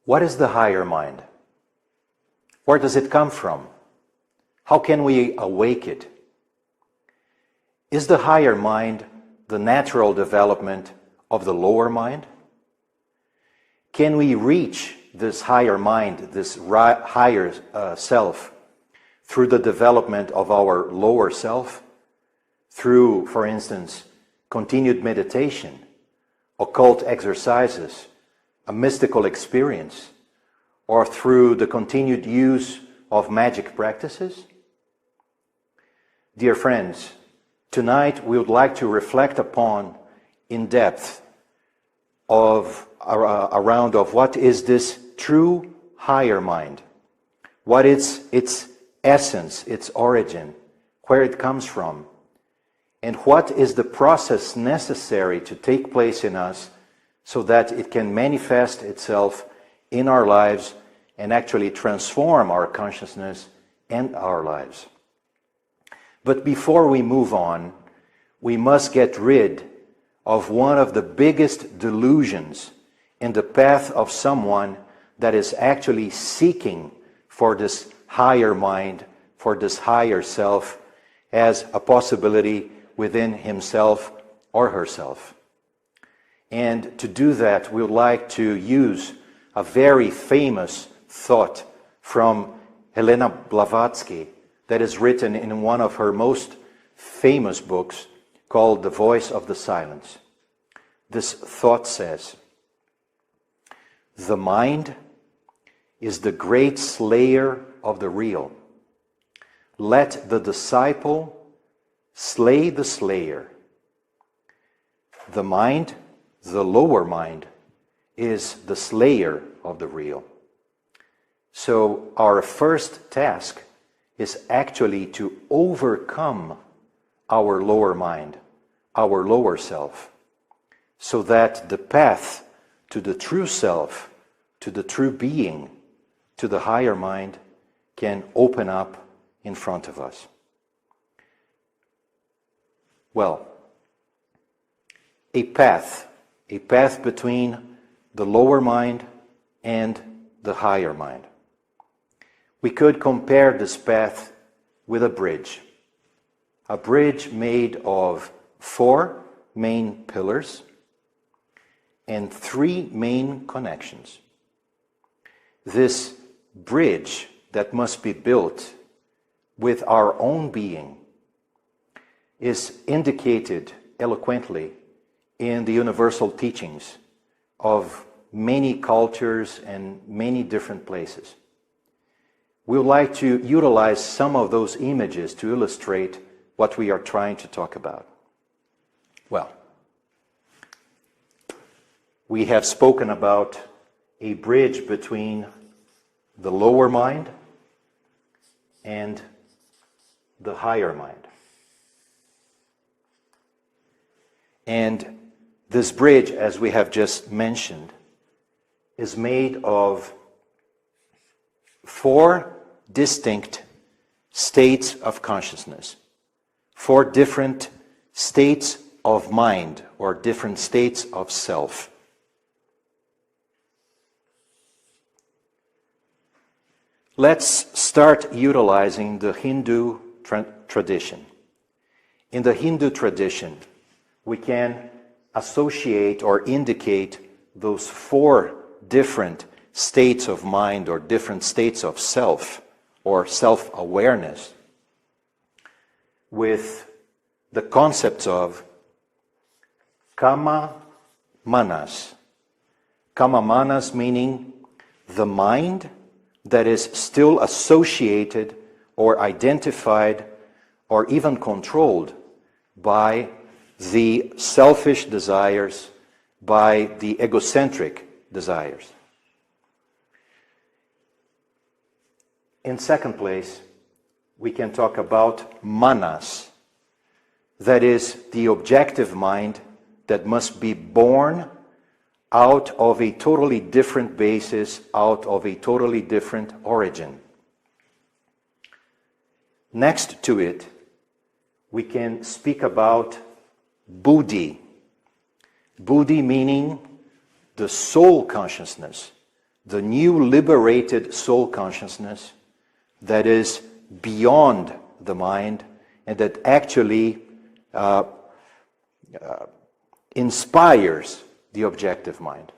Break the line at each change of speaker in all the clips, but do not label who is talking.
What is the higher mind? Where does it come from? How can we awake it? Is the higher mind the natural development of the lower mind? Can we reach this higher mind, this higher self, through the development of our lower self? Through, for instance, continued meditation, occult exercises, a mystical experience, or through the continued use of magic practices? Dear friends, tonight we would like to reflect upon in depth around what is this true higher mind, what is its essence, its origin, where it comes from, and what is the process necessary to take place in us so that it can manifest itself in our lives and actually transform our consciousness and our lives. But before we move on, we must get rid of one of the biggest delusions in the path of someone that is actually seeking for this higher mind, for this higher self, as a possibility within himself or herself. And to do that, we would like to use a very famous thought from Helena Blavatsky that is written in one of her most famous books called The Voice of the Silence. This thought says, "The mind is the great slayer of the real. Let the disciple slay the slayer. The mind, the lower mind, is the slayer of the real." So our first task is actually to overcome our lower mind, our lower self, so that the path to the true self, to the true being, to the higher mind can open up in front of us. Well, a path between the lower mind and the higher mind. We could compare this path with a bridge made of 4 main pillars and 3 main connections. This bridge that must be built with our own being is indicated eloquently in the universal teachings of many cultures and many different places. We would like to utilize some of those images to illustrate what we are trying to talk about. Well, we have spoken about a bridge between the lower mind and the higher mind. And this bridge, as we have just mentioned, is made of 4 distinct states of consciousness, 4 different states of mind or different states of self. Let's start utilizing the Hindu tradition. In the Hindu tradition, we can associate or indicate those 4 different states of mind or different states of self or self-awareness with the concepts of kama manas. Kama manas meaning the mind that is still associated or identified or even controlled by the selfish desires, by the egocentric desires. In second place, we can talk about manas, that is the objective mind that must be born out of a totally different basis, out of a totally different origin. Next to it, we can speak about buddhi. Buddhi meaning the soul consciousness, the new liberated soul consciousness that is beyond the mind and that actually inspires the objective mind.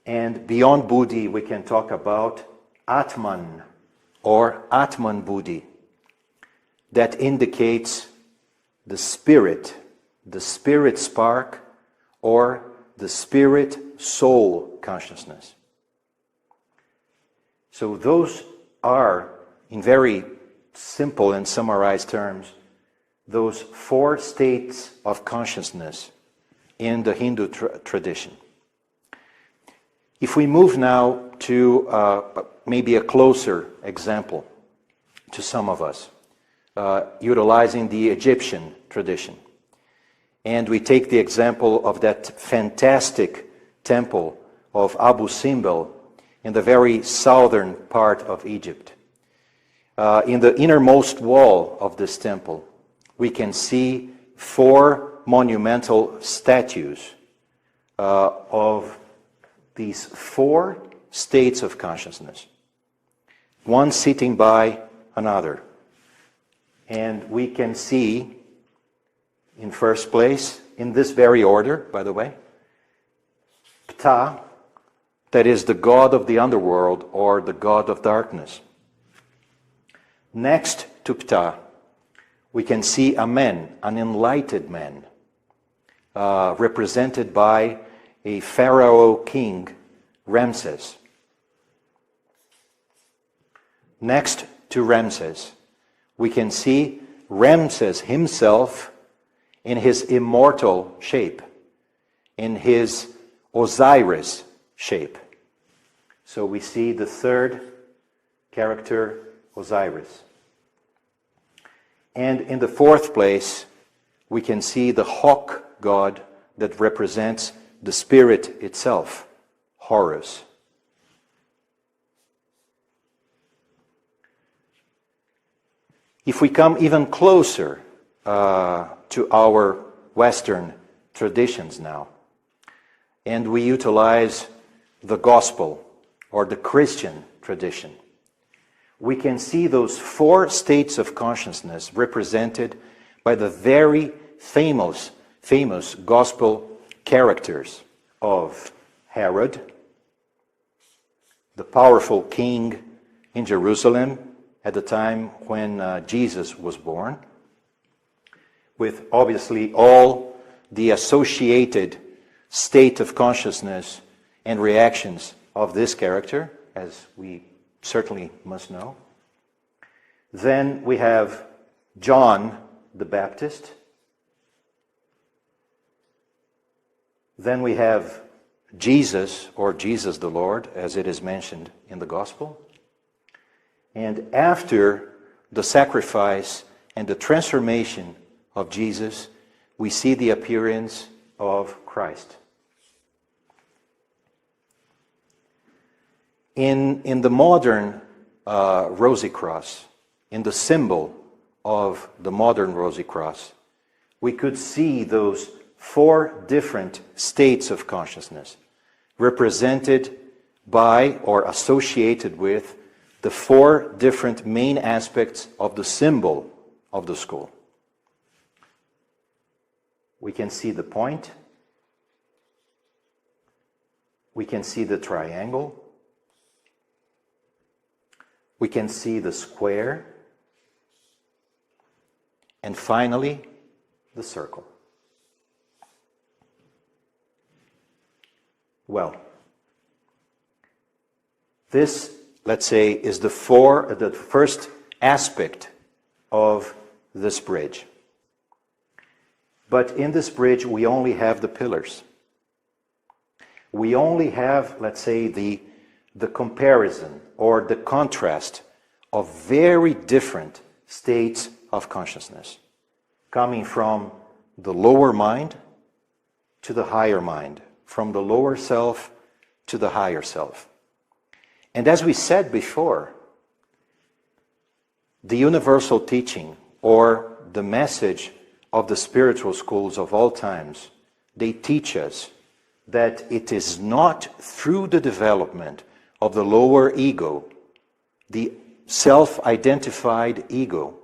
And beyond Buddhi, we can talk about Atman or Atman Buddhi. That indicates the spirit spark, or the spirit soul consciousness. So those are, in very simple and summarized terms, those 4 states of consciousness in the Hindu tradition. If we move now to maybe a closer example to some of us, utilizing the Egyptian tradition, and we take the example of that fantastic temple of Abu Simbel in the very southern part of Egypt. In the innermost wall of this temple, we can see 4 monumental statues of these 4 states of consciousness, one sitting by another. And we can see, in first place, in this very order, by the way, Ptah, that is the god of the underworld or the god of darkness. Next to Ptah, we can see Amen, an enlightened man, represented by a pharaoh king, Ramses. Next to Ramses, we can see Ramses himself in his immortal shape, in his Osiris shape. So we see the third character, Osiris. And in the fourth place, we can see the hawk god that represents the spirit itself, Horus. If we come even closer to our Western traditions now, and we utilize the gospel or the Christian tradition, we can see those 4 states of consciousness represented by the very famous gospel characters of Herod, the powerful king in Jerusalem at the time when Jesus was born, with obviously all the associated state of consciousness and reactions of this character, as we certainly must know. Then we have John the Baptist. Then we have Jesus, or Jesus the Lord, as it is mentioned in the Gospel. And after the sacrifice and the transformation of Jesus, we see the appearance of Christ. In the modern Rosy Cross, in the symbol of the modern Rosy Cross, we could see those 4 different states of consciousness represented by or associated with the 4 different main aspects of the symbol of the school. We can see the point, we can see the triangle, we can see the square, and finally, the circle. Well, this, let's say, is the first aspect of this bridge. But in this bridge, we only have the pillars. We only have, let's say, the comparison or the contrast of very different states of consciousness, coming from the lower mind to the higher mind, from the lower self to the higher self. And as we said before, the universal teaching or the message of the spiritual schools of all times, they teach us that it is not through the development of the lower ego, the self-identified ego,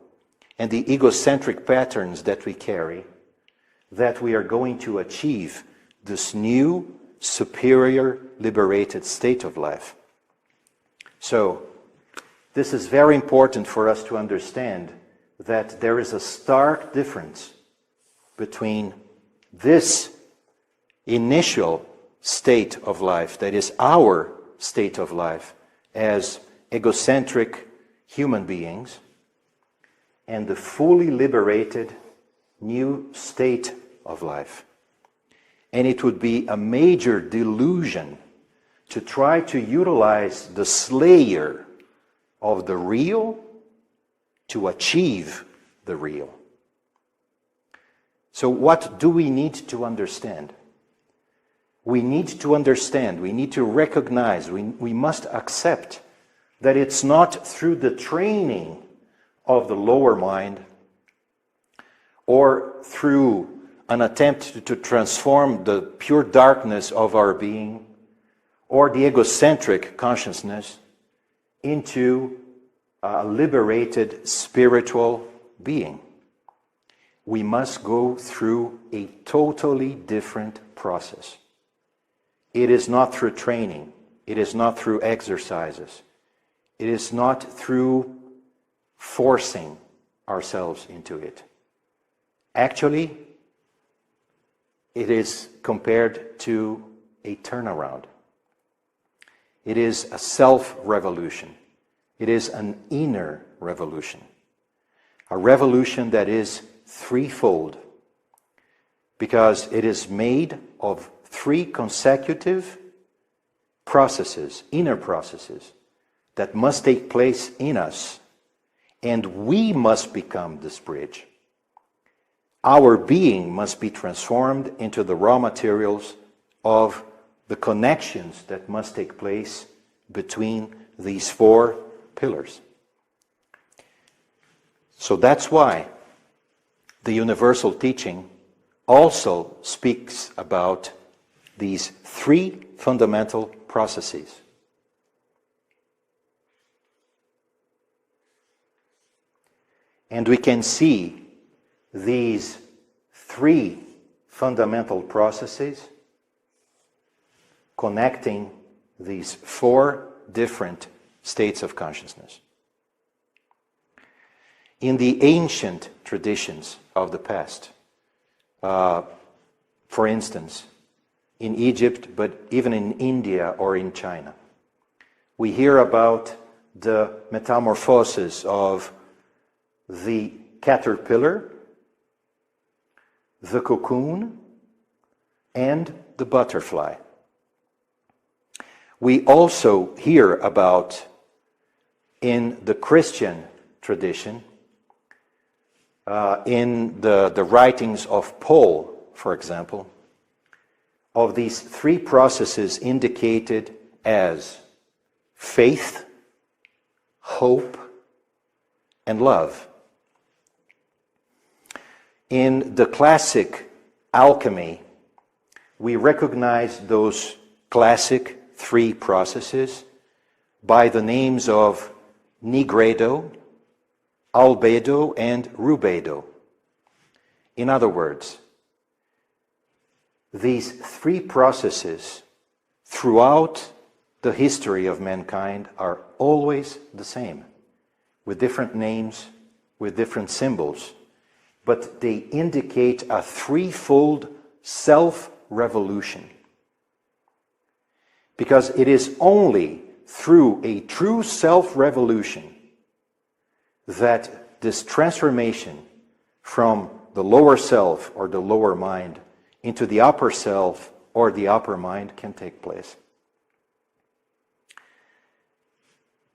and the egocentric patterns that we carry, that we are going to achieve this new, superior, liberated state of life. So, this is very important for us to understand that there is a stark difference between this initial state of life, that is our state of life as egocentric human beings, and the fully liberated new state of life. And it would be a major delusion to try to utilize the slayer of the real to achieve the real. So what do we need to understand? We need to understand, we need to recognize, we must accept that it's not through the training of the lower mind or through an attempt to transform the pure darkness of our being or the egocentric consciousness into a liberated spiritual being. We must go through a totally different process. It is not through training. It is not through exercises. It is not through forcing ourselves into it. Actually, it is compared to a turnaround. It is a self-revolution. It is an inner revolution. A revolution that is threefold, because it is made of three consecutive processes, inner processes, that must take place in us, and we must become this bridge. Our being must be transformed into the raw materials of the connections that must take place between these four pillars. So that's why the universal teaching also speaks about these three fundamental processes. And we can see these three fundamental processes connecting these four different states of consciousness. In the ancient traditions of the past, for instance, in Egypt, but even in India or in China, we hear about the metamorphosis of the caterpillar, the cocoon, and the butterfly. We also hear about, in the Christian tradition, in the writings of Paul, for example, of these three processes indicated as faith, hope, and love. In the classic alchemy, we recognize those classic three processes by the names of nigredo, albedo, and rubedo. In other words, these three processes throughout the history of mankind are always the same, with different names, with different symbols, but they indicate a threefold self-revolution. Because it is only through a true self-revolution that this transformation from the lower self or the lower mind into the upper self or the upper mind can take place.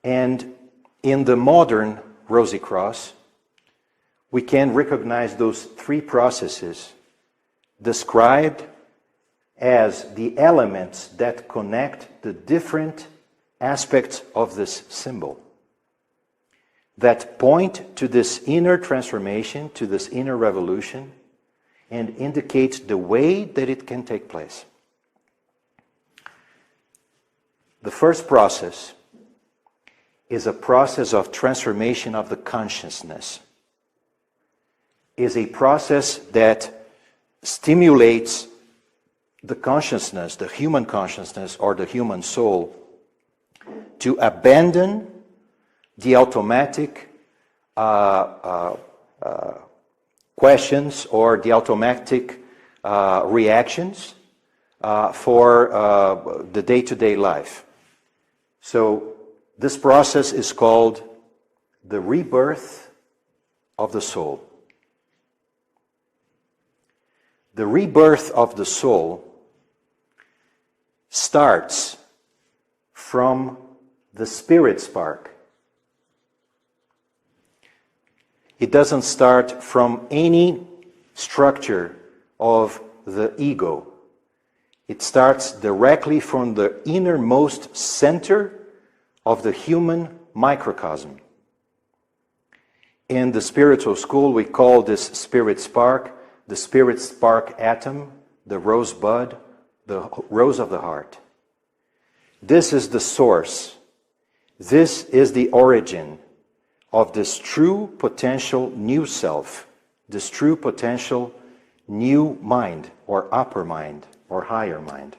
And in the modern Rosy Cross, we can recognize those three processes described as the elements that connect the different aspects of this symbol, that point to this inner transformation, to this inner revolution, and indicate the way that it can take place. The first process is a process of transformation of the consciousness. Is a process that stimulates the consciousness, the human consciousness or the human soul, to abandon the automatic questions or the automatic reactions for the day-to-day life. So this process is called the rebirth of the soul. The rebirth of the soul starts from the spirit spark. It doesn't start from any structure of the ego. It starts directly from the innermost center of the human microcosm. In the spiritual school, we call this spirit spark the spirit spark atom, the rosebud, the rose of the heart. This is the source. This is the origin of this true potential new self, this true potential new mind or upper mind or higher mind.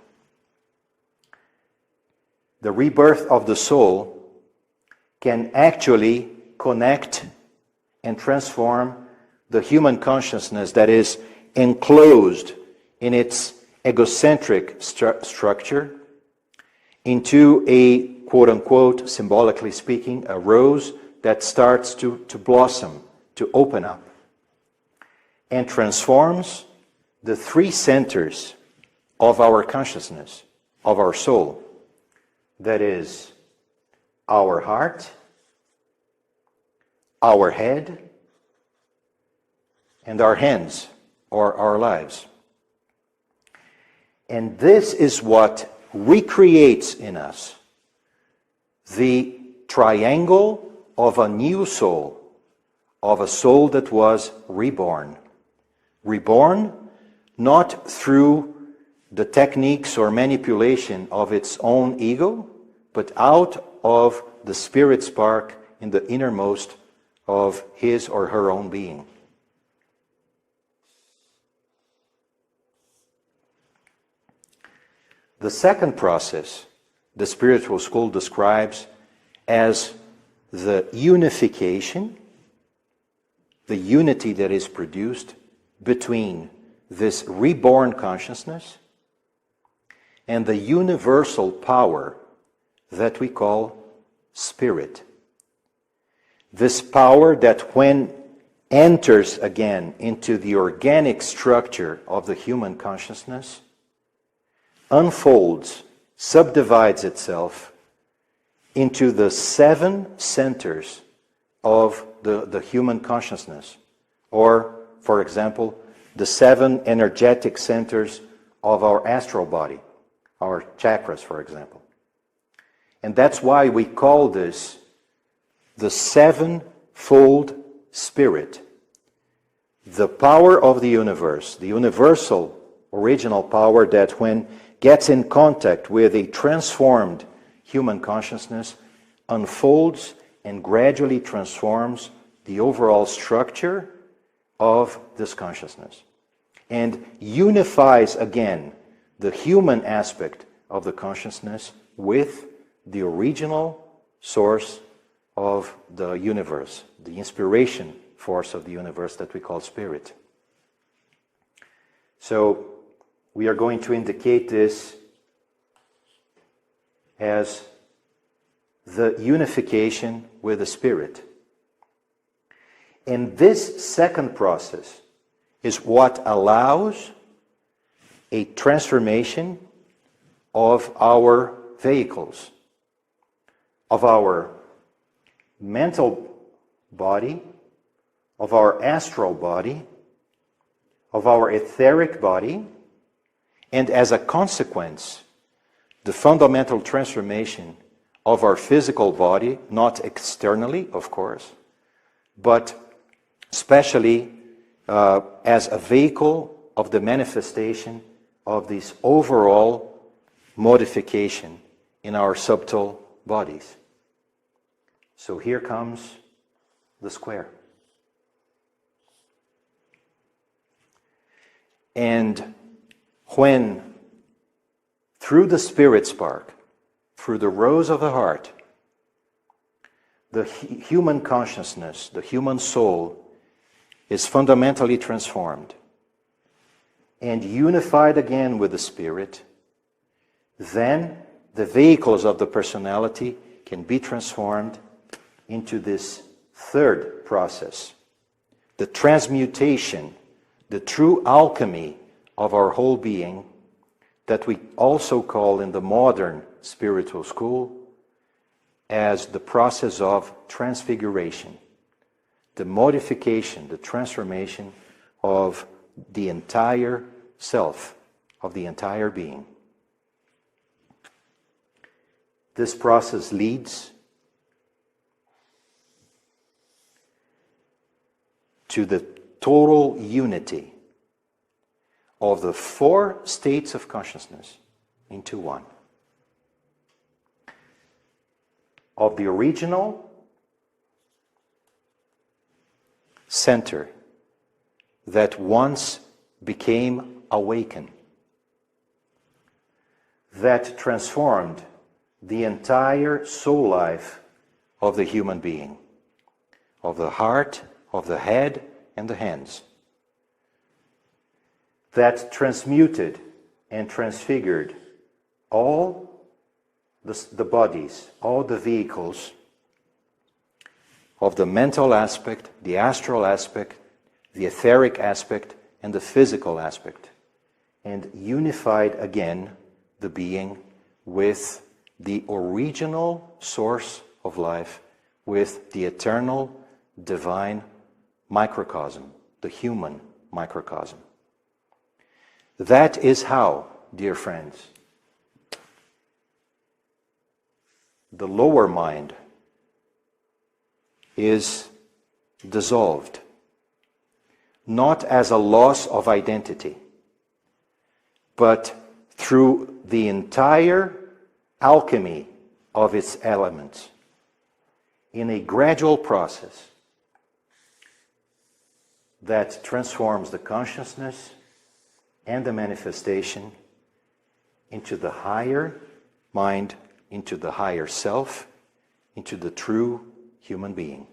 The rebirth of the soul can actually connect and transform the human consciousness that is enclosed in its egocentric structure into a, quote-unquote, symbolically speaking, a rose that starts to blossom, to open up, and transforms the three centers of our consciousness, of our soul. That is our heart, our head, and our hands, or our lives. And this is what recreates in us the triangle of a new soul, of a soul that was reborn. Reborn not through the techniques or manipulation of its own ego, but out of the spirit spark in the innermost of his or her own being. The second process, the spiritual school describes as the unification, the unity that is produced between this reborn consciousness and the universal power that we call spirit. This power that when enters again into the organic structure of the human consciousness, unfolds, subdivides itself into the 7 centers of the human consciousness. Or, for example, the 7 energetic centers of our astral body, our chakras, for example. And that's why we call this the 7-fold spirit. The power of the universe, the universal original power that when gets in contact with a transformed human consciousness, unfolds and gradually transforms the overall structure of this consciousness and unifies again the human aspect of the consciousness with the original source of the universe, the inspiration force of the universe that we call spirit. So we are going to indicate this as the unification with the spirit. And this second process is what allows a transformation of our vehicles, of our mental body, of our astral body, of our etheric body, and as a consequence, the fundamental transformation of our physical body, not externally, of course, but especially as a vehicle of the manifestation of this overall modification in our subtle bodies. So here comes the square. And when, through the spirit spark, through the rose of the heart, the human consciousness, the human soul, is fundamentally transformed and unified again with the spirit, then the vehicles of the personality can be transformed into this third process, the transmutation, the true alchemy of our whole being, that we also call in the modern spiritual school as the process of transfiguration, the modification, the transformation of the entire self, of the entire being. This process leads to the total unity of the four states of consciousness into one. Of the original center that once became awakened, that transformed the entire soul life of the human being, of the heart, of the head, and the hands, that transmuted and transfigured all the bodies, all the vehicles of the mental aspect, the astral aspect, the etheric aspect, and the physical aspect, and unified again the being with the original source of life, with the eternal divine microcosm, the human microcosm. That is how, dear friends, the lower mind is dissolved, not as a loss of identity, but through the entire alchemy of its elements, in a gradual process that transforms the consciousness and the manifestation into the higher mind, into the higher self, into the true human being.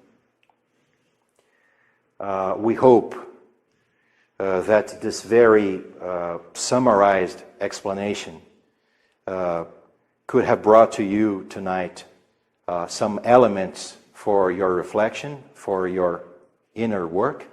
We hope that this very summarized explanation could have brought to you tonight some elements for your reflection, for your inner work.